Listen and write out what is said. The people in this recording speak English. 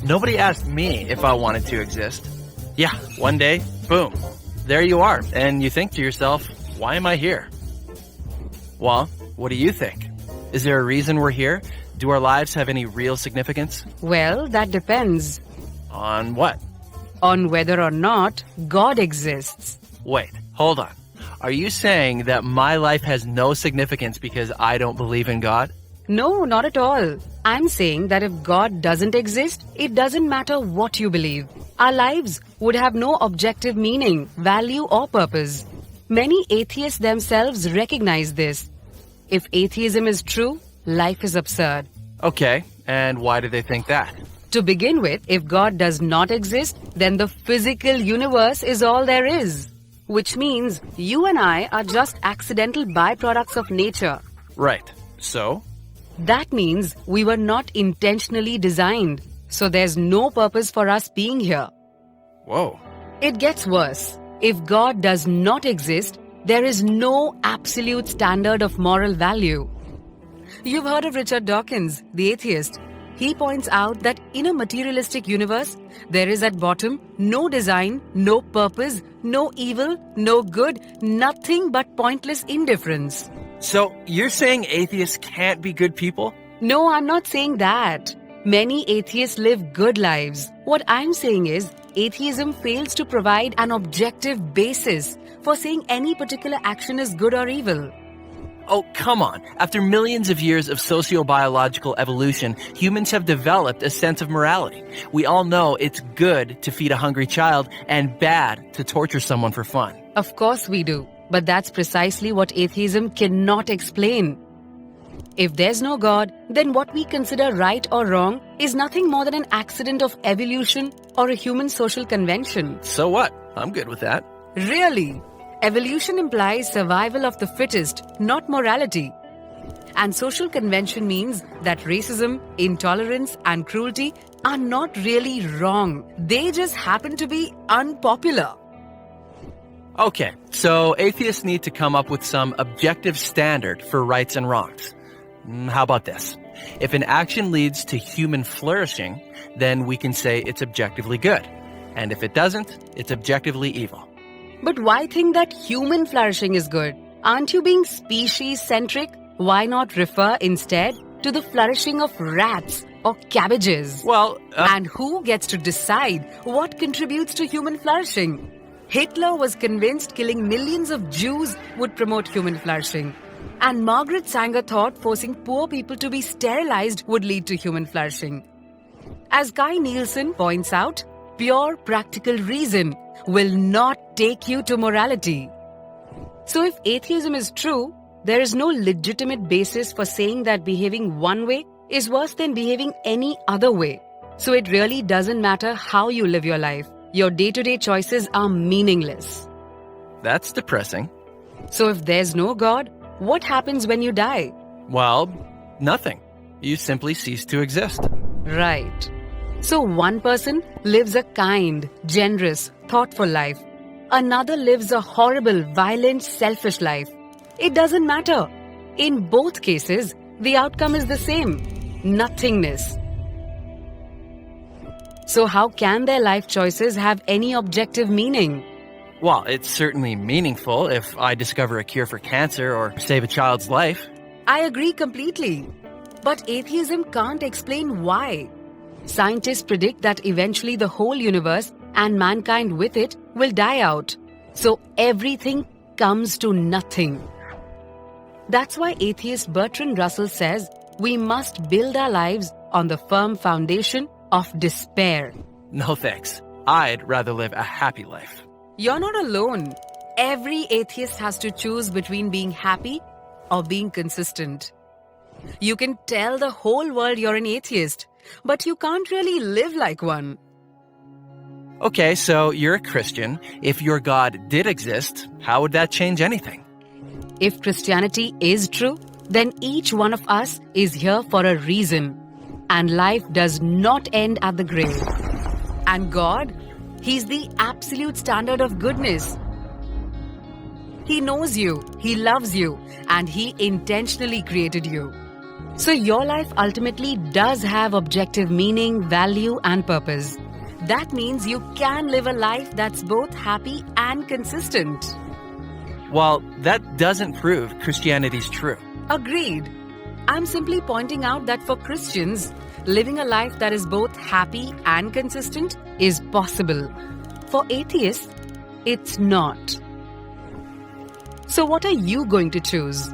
Nobody asked me if I wanted to exist. Yeah, one day, boom, there you are. And you think to yourself, why am I here? Well, what do you think? Is there a reason we're here? Do our lives have any real significance? Well, that depends. On what? On whether or not God exists. Wait, hold on. Are you saying that my life has no significance because I don't believe in God? No, not at all. I'm saying that if God doesn't exist, it doesn't matter what you believe. Our lives would have no objective meaning, value, or purpose. Many atheists themselves recognize this. If atheism is true, life is absurd. Okay, and why do they think that? To begin with, if God does not exist, then the physical universe is all there is. Which means you and I are just accidental byproducts of nature. Right. So? That means we were not intentionally designed. So there's no purpose for us being here. Whoa. It gets worse. If God does not exist, there is no absolute standard of moral value. You've heard of Richard Dawkins, the atheist. He points out that in a materialistic universe, there is at bottom no design, no purpose, no evil, no good, nothing but pointless indifference. So you're saying atheists can't be good people? No, I'm not saying that. Many atheists live good lives. What I'm saying is, atheism fails to provide an objective basis for saying any particular action is good or evil. Oh, come on. After millions of years of sociobiological evolution, humans have developed a sense of morality. We all know it's good to feed a hungry child and bad to torture someone for fun. Of course we do. But that's precisely what atheism cannot explain. If there's no God, then what we consider right or wrong is nothing more than an accident of evolution or a human social convention. So what? I'm good with that. Really? Evolution implies survival of the fittest, not morality. And social convention means that racism, intolerance, and cruelty are not really wrong. They just happen to be unpopular. Okay, so atheists need to come up with some objective standard for rights and wrongs. How about this? If an action leads to human flourishing, then we can say it's objectively good. And if it doesn't, it's objectively evil. But why think that human flourishing is good? Aren't you being species-centric? Why not refer instead to the flourishing of rats or cabbages? Well, And who gets to decide what contributes to human flourishing? Hitler was convinced killing millions of Jews would promote human flourishing. And Margaret Sanger thought forcing poor people to be sterilized would lead to human flourishing. As Guy Nielsen points out, pure practical reason will not take you to morality. So if atheism is true, there is no legitimate basis for saying that behaving one way is worse than behaving any other way. So it really doesn't matter how you live your life. Your day-to-day choices are meaningless. that's depressing. So if there's no God, what happens when you die? Well, nothing. You simply cease to exist. Right. So one person lives a kind, generous, thoughtful life. Another lives a horrible, violent, selfish life. It doesn't matter. In both cases, the outcome is the same: nothingness. So how can their life choices have any objective meaning? Well, it's certainly meaningful if I discover a cure for cancer or save a child's life. I agree completely. But atheism can't explain why. Scientists predict that eventually the whole universe and mankind with it will die out. So everything comes to nothing. That's why atheist Bertrand Russell says we must build our lives on the firm foundation of despair. No thanks. I'd rather live a happy life. You're not alone. Every atheist has to choose between being happy or being consistent. You can tell the whole world you're an atheist, but you can't really live like one. Okay, so you're a Christian. If your God did exist, how would that change anything? If Christianity is true, then each one of us is here for a reason. And life does not end at the grave. And God, He's the absolute standard of goodness. He knows you, He loves you, and He intentionally created you. So your life ultimately does have objective meaning, value, and purpose. That means you can live a life that's both happy and consistent. While that doesn't prove Christianity's true. Agreed. I'm simply pointing out that for Christians, living a life that is both happy and consistent is possible. For atheists, it's not. So what are you going to choose?